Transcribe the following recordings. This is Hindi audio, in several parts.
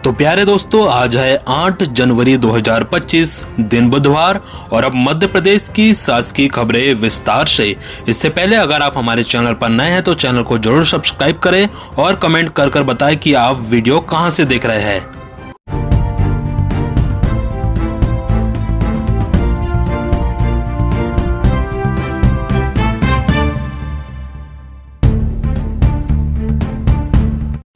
तो प्यारे दोस्तों, आज है 8 जनवरी 2025 दिन बुधवार और अब मध्य प्रदेश की शासकीय खबरें विस्तार से। इससे पहले अगर आप हमारे चैनल पर नए हैं तो चैनल को जरूर सब्सक्राइब करें और कमेंट कर बताएं कि आप वीडियो कहां से देख रहे हैं।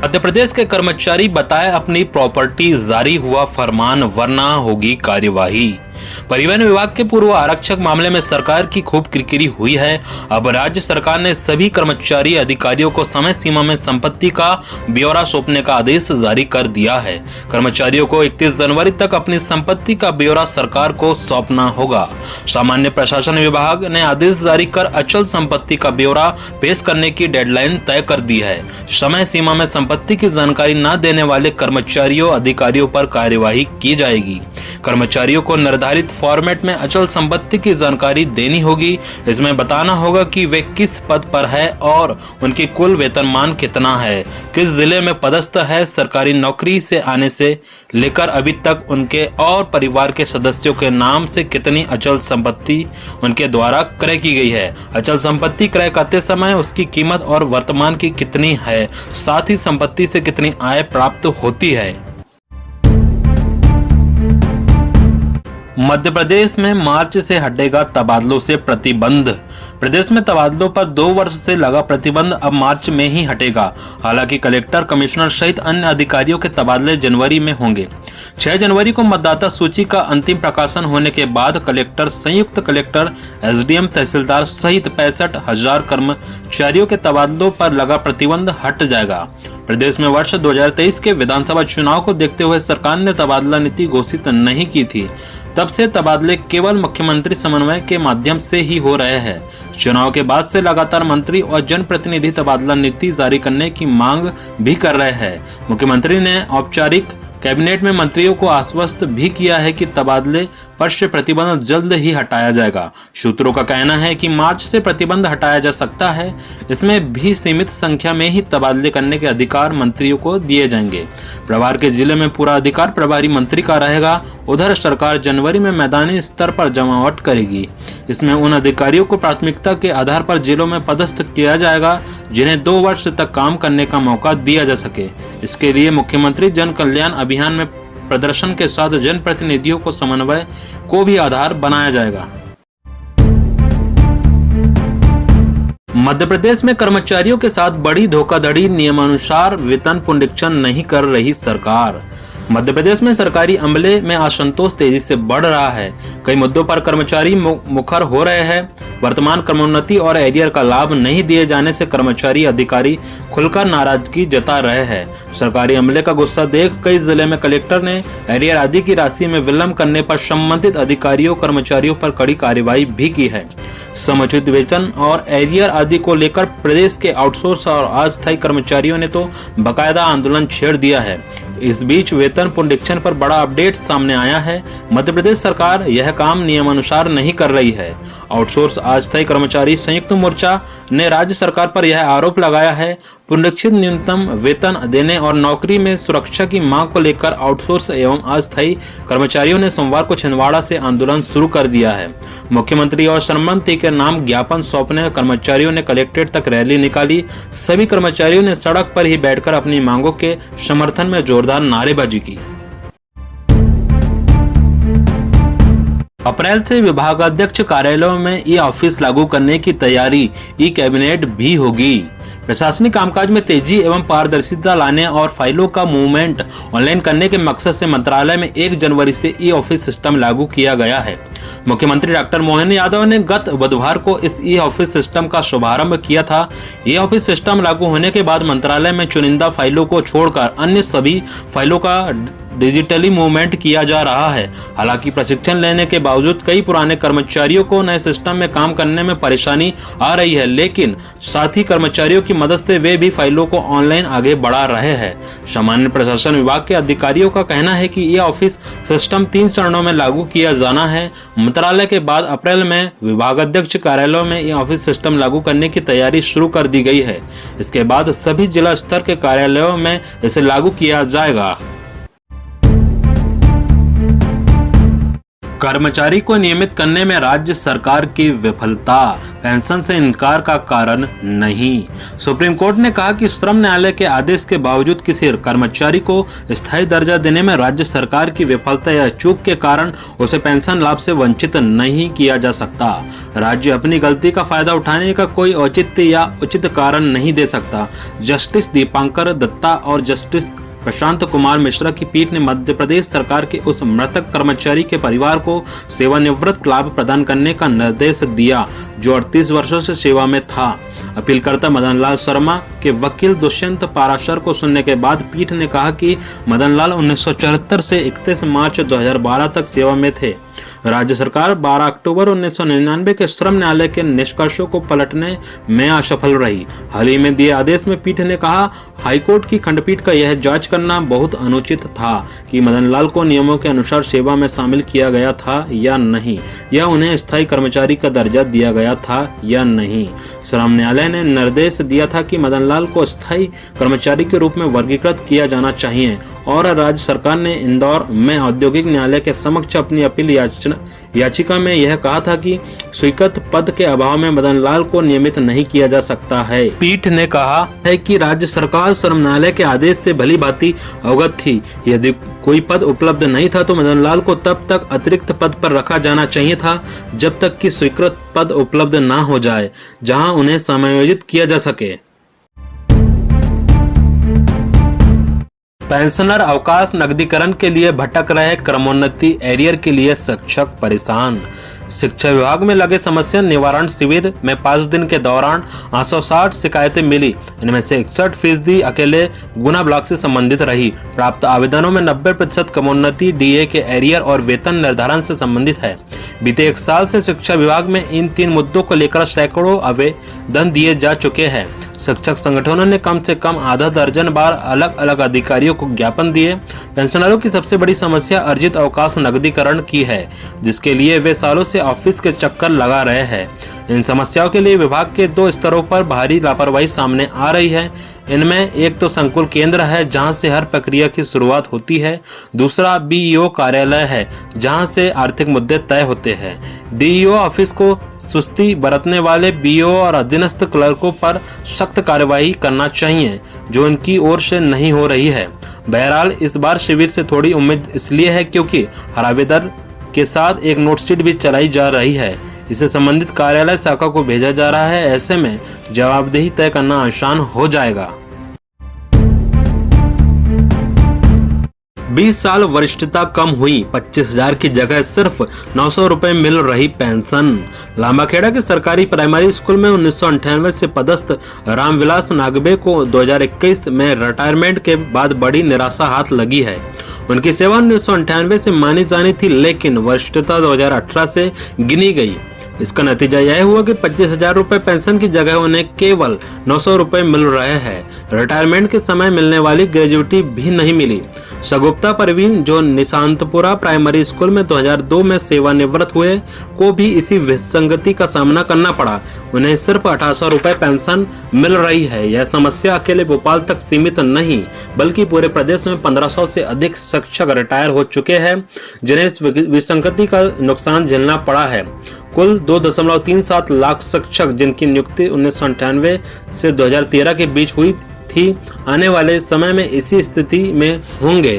मध्य प्रदेश के कर्मचारी बताए अपनी प्रॉपर्टी, जारी हुआ फरमान वरना होगी कार्यवाही। परिवहन विभाग के पूर्व आरक्षक मामले में सरकार की खूब किरकिरी हुई है। अब राज्य सरकार ने सभी कर्मचारी अधिकारियों को समय सीमा में संपत्ति का ब्यौरा सौंपने का आदेश जारी कर दिया है। कर्मचारियों को 31 जनवरी तक अपनी संपत्ति का ब्यौरा सरकार को सौंपना होगा। सामान्य प्रशासन विभाग ने आदेश जारी कर अचल संपत्ति का ब्यौरा पेश करने की डेडलाइन तय कर दी है। समय सीमा में संपत्ति की जानकारी न देने वाले कर्मचारियों अधिकारियों पर कार्यवाही की जाएगी। कर्मचारियों को निर्धारित फॉर्मेट में अचल संपत्ति की जानकारी देनी होगी। इसमें बताना होगा कि वे किस पद पर है और उनकी कुल वेतनमान कितना है, किस जिले में पदस्थ है, सरकारी नौकरी से आने से लेकर अभी तक उनके और परिवार के सदस्यों के नाम से कितनी अचल संपत्ति उनके द्वारा क्रय की गई है, अचल संपत्ति क्रय करते समय उसकी कीमत और वर्तमान की कितनी है, साथ ही संपत्ति से कितनी आय प्राप्त होती है। मध्य प्रदेश में मार्च से हटेगा तबादलों से प्रतिबंध। प्रदेश में तबादलों पर 2 वर्ष से लगा प्रतिबंध अब मार्च में ही हटेगा। हालांकि कलेक्टर, कमिश्नर सहित अन्य अधिकारियों के तबादले जनवरी में होंगे। 6 जनवरी को मतदाता सूची का अंतिम प्रकाशन होने के बाद कलेक्टर, संयुक्त कलेक्टर, एसडीएम, तहसीलदार सहित 65,000 कर्मचारियों के तबादलों पर लगा प्रतिबंध हट जाएगा। प्रदेश में वर्ष 2023 के विधानसभा चुनाव को देखते हुए सरकार ने तबादला नीति घोषित नहीं की थी। तब से तबादले केवल मुख्यमंत्री समन्वय के माध्यम से ही हो रहे हैं। चुनाव के बाद से लगातार मंत्री और जनप्रतिनिधि तबादला नीति जारी करने की मांग भी कर रहे हैं। मुख्यमंत्री ने औपचारिक कैबिनेट में मंत्रियों को आश्वस्त भी किया है कि तबादले पर से प्रतिबंध जल्द ही हटाया जाएगा। सूत्रों का कहना है कि मार्च से प्रतिबंध हटाया जा सकता है। इसमें भी सीमित संख्या में ही तबादले करने के अधिकार मंत्रियों को दिए जाएंगे। प्रभार के जिले में पूरा अधिकार प्रभारी मंत्री का रहेगा। उधर सरकार जनवरी में मैदानी स्तर पर जमावट करेगी। इसमें उन अधिकारियों को प्राथमिकता के आधार पर जिलों में पदस्थ किया जाएगा जिन्हें 2 वर्ष तक काम करने का मौका दिया जा सके। इसके लिए मुख्यमंत्री जन कल्याण अभियान में प्रदर्शन के साथ जनप्रतिनिधियों को समन्वय को भी आधार बनाया जाएगा। मध्य प्रदेश में कर्मचारियों के साथ बड़ी धोखाधड़ी, नियमानुसार वेतन पुनरीक्षण नहीं कर रही सरकार। मध्य प्रदेश में सरकारी अमले में असंतोष तेजी से बढ़ रहा है। कई मुद्दों पर कर्मचारी मुखर हो रहे हैं। वर्तमान क्रमोन्नति और एरियर का लाभ नहीं दिए जाने से कर्मचारी अधिकारी खुलकर नाराजगी जता रहे हैं। सरकारी अमले का गुस्सा देख कई जिले में कलेक्टर ने एरियर आदि की राशि में विलंब करने पर संबंधित अधिकारियों कर्मचारियों पर कड़ी कार्रवाई भी की है। समुचित वेतन और एरियर आदि को लेकर प्रदेश के आउटसोर्स और अस्थायी कर्मचारियों ने तो बाकायदा आंदोलन छेड़ दिया है। इस बीच वेतन पुनरीक्षण पर बड़ा अपडेट सामने आया है। मध्य प्रदेश सरकार यह काम नियमानुसार नहीं कर रही है। आउटसोर्स अस्थायी कर्मचारी संयुक्त मोर्चा ने राज्य सरकार पर यह आरोप लगाया है। पुनरीक्षित न्यूनतम वेतन देने और नौकरी में सुरक्षा की मांग को लेकर आउटसोर्स एवं अस्थायी कर्मचारियों ने सोमवार को छिंदवाड़ा से आंदोलन शुरू कर दिया है। मुख्यमंत्री और श्रम मंत्री के नाम ज्ञापन सौंपने कर्मचारियों ने कलेक्ट्रेट तक रैली निकाली। सभी कर्मचारियों ने सड़क पर ही बैठकर अपनी मांगों के समर्थन में जोरदार नारेबाजी की। अप्रैल से विभागाध्यक्ष कार्यालयों में ई ऑफिस लागू करने की तैयारी, ई कैबिनेट भी होगी। प्रशासनिक कामकाज में तेजी एवं पारदर्शिता लाने और फाइलों का मूवमेंट ऑनलाइन करने के मकसद से मंत्रालय में 1 जनवरी से ई ऑफिस सिस्टम लागू किया गया है। मुख्यमंत्री डॉक्टर मोहन यादव ने गत बुधवार को इस ई ऑफिस सिस्टम का शुभारंभ किया था। ई ऑफिस सिस्टम लागू होने के बाद मंत्रालय में चुनिंदा फाइलों को छोड़कर अन्य सभी फाइलों का डिजिटली मूवमेंट किया जा रहा है। हालांकि प्रशिक्षण लेने के बावजूद कई पुराने कर्मचारियों को नए सिस्टम में काम करने में परेशानी आ रही है, लेकिन साथ ही कर्मचारियों की मदद से वे भी फाइलों को ऑनलाइन आगे बढ़ा रहे हैं। सामान्य प्रशासन विभाग के अधिकारियों का कहना है कि ये ऑफिस सिस्टम 3 चरणों में लागू किया जाना है। मंत्रालय के बाद अप्रैल में विभागाध्यक्ष कार्यालयों में ये ऑफिस सिस्टम लागू करने की तैयारी शुरू कर दी गई है। इसके बाद सभी जिला स्तर के कार्यालयों में इसे लागू किया जाएगा। कर्मचारी को नियमित करने में राज्य सरकार की विफलता, पेंशन से इनकार का कारण नहीं। सुप्रीम कोर्ट ने कहा कि श्रम न्यायालय के आदेश के बावजूद किसी कर्मचारी को स्थायी दर्जा देने में राज्य सरकार की विफलता या चूक के कारण उसे पेंशन लाभ से वंचित नहीं किया जा सकता। राज्य अपनी गलती का फायदा उठाने का कोई औचित्य या उचित कारण नहीं दे सकता। जस्टिस दीपांकर दत्ता और जस्टिस प्रशांत कुमार मिश्रा की पीठ ने मध्य प्रदेश सरकार के उस मृतक कर्मचारी के परिवार को सेवानिवृत्त लाभ प्रदान करने का निर्देश दिया जो 38 वर्षों से सेवा में था। अपीलकर्ता मदन लाल शर्मा के वकील दुष्यंत पाराशर को सुनने के बाद पीठ ने कहा कि मदन लाल 1974 से 31 मार्च 2012 तक सेवा में थे। राज्य सरकार 12 अक्टूबर 1999 के श्रम न्यायालय के निष्कर्षों को पलटने में असफल रही। हाल ही में दिए आदेश में पीठ ने कहा, हाईकोर्ट की खंडपीठ का यह जांच करना बहुत अनुचित था कि मदन लाल को नियमों के अनुसार सेवा में शामिल किया गया था या नहीं, या उन्हें स्थायी कर्मचारी का दर्जा दिया गया था या नहीं। श्रम न्यायालय ने निर्देश दिया था कि मदन लाल को स्थायी कर्मचारी के रूप में वर्गीकृत किया जाना चाहिए और राज्य सरकार ने इंदौर में औद्योगिक न्यायालय के समक्ष अपनी अपील याचिका में यह कहा था कि स्वीकृत पद के अभाव में मदन लाल को नियमित नहीं किया जा सकता है। पीठ ने कहा है कि राज्य सरकार श्रम न्यायालय के आदेश से भली भांति अवगत थी। यदि कोई पद उपलब्ध नहीं था तो मदन लाल को तब तक अतिरिक्त पद पर रखा जाना चाहिए था जब तक कि स्वीकृत पद उपलब्ध न हो जाए जहां उन्हें समायोजित किया जा सके। पेंशनर अवकाश नकदीकरण के लिए भटक रहे, क्रमोन्नति एरियर के लिए शिक्षक परेशान। शिक्षा विभाग में लगे समस्या निवारण शिविर में 5 दिन के दौरान 860 शिकायतें मिली। इनमें से 61% अकेले गुना ब्लॉक से संबंधित रही। प्राप्त आवेदनों में 90% क्रमोन्नति, डीए के एरियर और वेतन निर्धारण से संबंधित है। बीते 1 साल से शिक्षा विभाग में इन 3 मुद्दों को लेकर सैकड़ों आवेदन दिए जा चुके हैं। शिक्षक संगठनों ने कम से कम आधा दर्जन बार अलग अलग अधिकारियों को ज्ञापन दिए। पेंशनरों की सबसे बड़ी समस्या अर्जित अवकाश नकदीकरण की है, जिसके लिए वे सालों से ऑफिस के चक्कर लगा रहे हैं। इन समस्याओं के लिए विभाग के 2 स्तरों पर भारी लापरवाही सामने आ रही है। इनमें एक तो संकुल केंद्र है जहां से हर प्रक्रिया की शुरुआत होती है, दूसरा बीईओ कार्यालय है जहां से आर्थिक मुद्दे तय होते हैं। डीईओ ऑफिस को सुस्ती बरतने वाले बीईओ और अधीनस्थ क्लर्कों पर सख्त कार्रवाई करना चाहिए जो इनकी ओर से नहीं हो रही है। बहरहाल इस बार शिविर से थोड़ी उम्मीद इसलिए है क्योंकि हर आवेदन के साथ एक नोटशीट भी चलाई जा रही है। इसे संबंधित कार्यालय शाखा को भेजा जा रहा है। ऐसे में जवाबदेही तय करना आसान हो जाएगा। 20 साल वरिष्ठता कम हुई, 25,000 की जगह सिर्फ 900 रुपए मिल रही पेंशन। लांबाखेड़ा के सरकारी प्राइमरी स्कूल में 1998 से पदस्थ रामविलास नागबे को 2021 में रिटायरमेंट के बाद बड़ी निराशा हाथ लगी है। उनकी सेवा 1998 से मानी जानी थी, लेकिन वरिष्ठता 2018 से गिनी गई। इसका नतीजा यह हुआ कि 25,000 रुपए पेंशन की जगह उन्हें केवल 900 रुपए मिल रहे हैं। रिटायरमेंट के समय मिलने वाली ग्रेजुइटी भी नहीं मिली। सगुप्ता परवीन, जो निशांतपुरा प्राइमरी स्कूल में 2002 में सेवानिवृत्त हुए, को भी इसी विसंगति का सामना करना पड़ा। उन्हें सिर्फ 1800 रुपए पेंशन मिल रही है। यह समस्या अकेले भोपाल तक सीमित नहीं, बल्कि पूरे प्रदेश में 1500 से अधिक शिक्षक रिटायर हो चुके हैं, जिन्हें इस विसंगति का नुकसान झेलना पड़ा है। कुल 2.37 लाख शिक्षक, जिनकी नियुक्ति 1998 से 2013 के बीच हुई थी, आने वाले समय में इसी स्थिति में होंगे।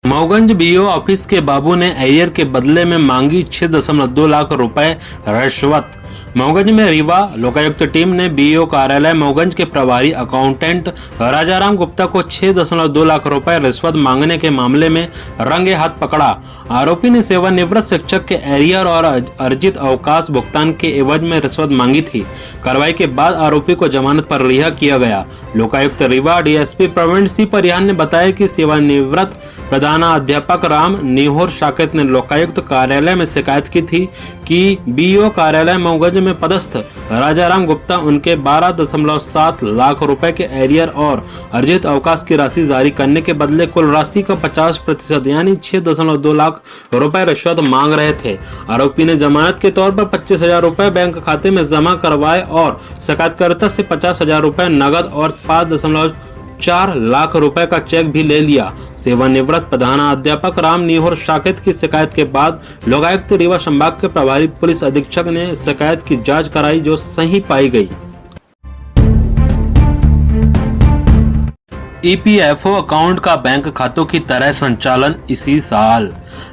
मऊगंज बीईओ ऑफिस के बाबू ने एरियर के बदले में मांगी 6.2 लाख रुपए रिश्वत। मऊगंज में रीवा लोकायुक्त टीम ने बीईओ कार्यालय मऊगंज के प्रभारी अकाउंटेंट राजाराम गुप्ता को 6.2 लाख रुपए रिश्वत मांगने के मामले में रंगे हाथ पकड़ा। आरोपी ने सेवानिवृत्त शिक्षक के एरियर और अर्जित अवकाश भुगतान के एवज में रिश्वत मांगी थी। कार्रवाई के बाद आरोपी को जमानत पर रिहा किया गया। लोकायुक्त रीवा डीएसपी प्रवीण सिंह परिहान ने बताया कि सेवानिवृत्त प्रधानाध्यापक राम निहोर साकेत ने लोकायुक्त कार्यालय में शिकायत की थी कि बीईओ कार्यालय मऊगंज में पदस्थ राजाराम गुप्ता उनके 12.7 लाख रुपए के एरियर और अर्जित अवकाश की राशि जारी करने के बदले कुल राशि का 50% यानी 6.2 लाख रुपए रिश्वत मांग रहे थे। आरोपी ने जमानत के तौर पर 25,000 रुपए बैंक खाते में जमा करवाए और शिकायतकर्ता से 50,000 रुपए नगद और 4 लाख रुपए का चेक भी ले लिया। सेवानिवृत्त प्रधानाध्यापक राम निहोर शाकित की शिकायत के बाद लोकायुक्त रीवा संभाग के प्रभारी पुलिस अधीक्षक ने शिकायत की जांच कराई, जो सही पाई गई। ईपीएफओ अकाउंट का बैंक खातों की तरह संचालन इसी साल।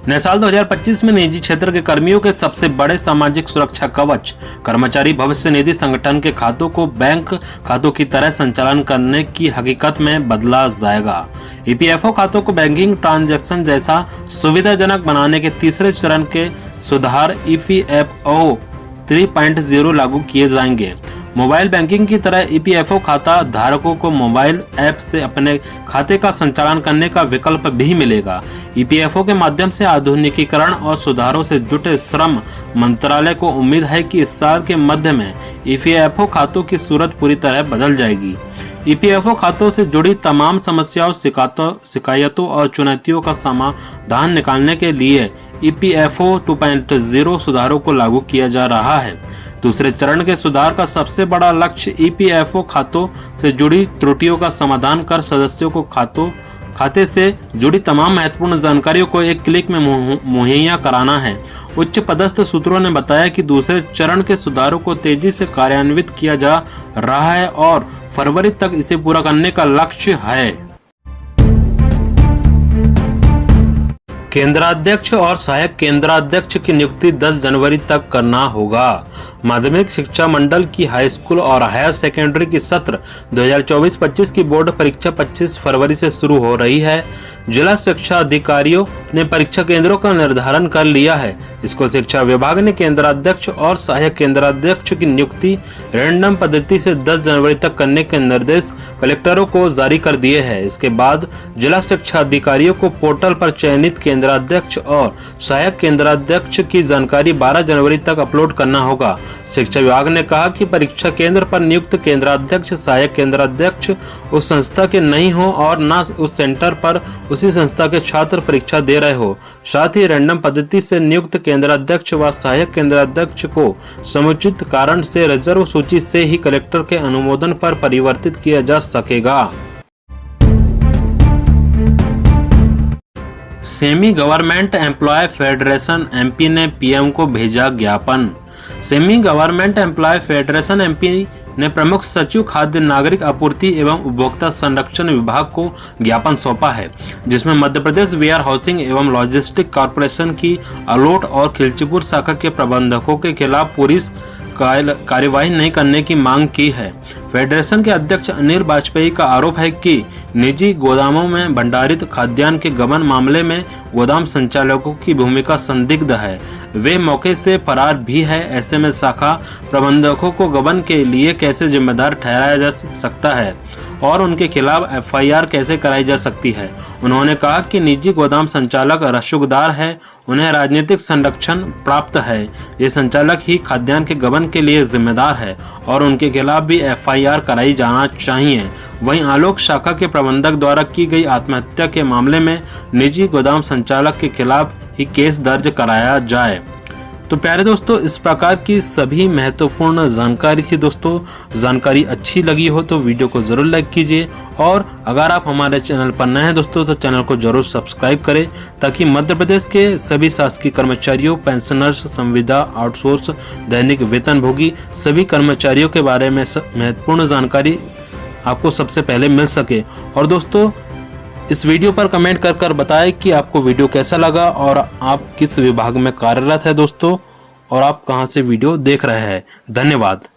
नए साल 2025 में निजी क्षेत्र के कर्मियों के सबसे बड़े सामाजिक सुरक्षा कवच कर्मचारी भविष्य निधि संगठन के खातों को बैंक खातों की तरह संचालन करने की हकीकत में बदला जाएगा। ईपीएफओ खातों को बैंकिंग ट्रांजैक्शन जैसा सुविधाजनक बनाने के तीसरे चरण के सुधार ईपीएफओ 3.0 लागू किए जाएंगे। मोबाइल बैंकिंग की तरह ईपीएफओ खाता धारकों को मोबाइल ऐप से अपने खाते का संचालन करने का विकल्प भी मिलेगा। ईपीएफओ के माध्यम से आधुनिकीकरण और सुधारों से जुटे श्रम मंत्रालय को उम्मीद है कि इस साल के मध्य में ईपीएफओ खातों की सूरत पूरी तरह बदल जाएगी। ईपीएफओ खातों से जुड़ी तमाम समस्याओं, शिकायतों और चुनौतियों का समाधान निकालने के लिए ईपीएफओ 2.0 सुधारों को लागू किया जा रहा है। दूसरे चरण के सुधार का सबसे बड़ा लक्ष्य ईपीएफओ खातों से जुड़ी त्रुटियों का समाधान कर सदस्यों को खाते से जुड़ी तमाम महत्वपूर्ण जानकारियों को एक क्लिक में मुहैया कराना है। उच्च पदस्थ सूत्रों ने बताया कि दूसरे चरण के सुधारों को तेजी से कार्यान्वित किया जा रहा है और फरवरी तक इसे पूरा करने का लक्ष्य है। केंद्राध्यक्ष और सहायक केंद्राध्यक्ष की नियुक्ति 10 जनवरी तक करना होगा। माध्यमिक शिक्षा मंडल की हाई स्कूल और हायर सेकेंडरी की सत्र 2024-25 की बोर्ड परीक्षा 25 फरवरी से शुरू हो रही है। जिला शिक्षा अधिकारियों ने परीक्षा केंद्रों का निर्धारण कर लिया है। स्कूल शिक्षा विभाग ने केंद्राध्यक्ष और सहायक केंद्राध्यक्ष की नियुक्ति रैंडम पद्धति से 10 जनवरी तक करने के निर्देश कलेक्टरों को जारी कर दिए हैं। इसके बाद जिला शिक्षा अधिकारियों को पोर्टल पर चयनित केंद्राध्यक्ष और सहायक केंद्राध्यक्ष की जानकारी 12 जनवरी तक अपलोड करना होगा। शिक्षा विभाग ने कहा कि परीक्षा केंद्र पर नियुक्त केंद्राध्यक्ष, सहायक केंद्राध्यक्ष उस संस्था के नहीं हो और न उस सेंटर पर उसी संस्था के छात्र परीक्षा दे रहे हो। साथ ही रैंडम पद्धति से नियुक्त केंद्राध्यक्ष व सहायक केंद्राध्यक्ष को समुचित कारण से रिजर्व सूची से ही कलेक्टर के अनुमोदन पर परिवर्तित किया जा सकेगा। Semi government employ federation MP ने पीएम को भेजा ज्ञापन। Semi government employ federation MP ने प्रमुख सचिव खाद्य नागरिक आपूर्ति एवं उपभोक्ता संरक्षण विभाग को ज्ञापन सौंपा है, जिसमें मध्य प्रदेश वेयर हाउसिंग एवं लॉजिस्टिक कॉर्पोरेशन की अलोट और खिलचीपुर शाखा के प्रबंधकों के खिलाफ पुलिस कार्यवाही नहीं करने की मांग की है। फेडरेशन के अध्यक्ष अनिल वाजपेयी का आरोप है कि निजी गोदामों में भंडारित खाद्यान्न के गबन मामले में गोदाम संचालकों की भूमिका संदिग्ध है। वे मौके से फरार भी है। ऐसे में शाखा प्रबंधकों को गबन के लिए कैसे जिम्मेदार ठहराया जा सकता है और उनके खिलाफ एफआईआर कैसे कराई जा सकती है। उन्होंने कहा कि निजी गोदाम संचालक रसूखदार है, उन्हें राजनीतिक संरक्षण प्राप्त है। ये संचालक ही खाद्यान्न के गबन के लिए जिम्मेदार है और उनके खिलाफ भी एफआईआर कराई जाना चाहिए। वहीं आलोक शाखा के प्रबंधक द्वारा की गई आत्महत्या के मामले में निजी गोदाम संचालक के खिलाफ ही केस दर्ज कराया जाए। तो प्यारे दोस्तों, इस प्रकार की सभी महत्वपूर्ण जानकारी थी। दोस्तों, जानकारी अच्छी लगी हो तो वीडियो को जरूर लाइक कीजिए और अगर आप हमारे चैनल पर नए हैं दोस्तों तो चैनल को जरूर सब्सक्राइब करें, ताकि मध्य प्रदेश के सभी शासकीय कर्मचारियों, पेंशनर्स, संविदा, आउटसोर्स, दैनिक वेतनभोगी सभी कर्मचारियों के बारे में महत्वपूर्ण जानकारी आपको सबसे पहले मिल सके। और दोस्तों, इस वीडियो पर कमेंट कर बताएं कि आपको वीडियो कैसा लगा और आप किस विभाग में कार्यरत है दोस्तों, और आप कहां से वीडियो देख रहे हैं। धन्यवाद।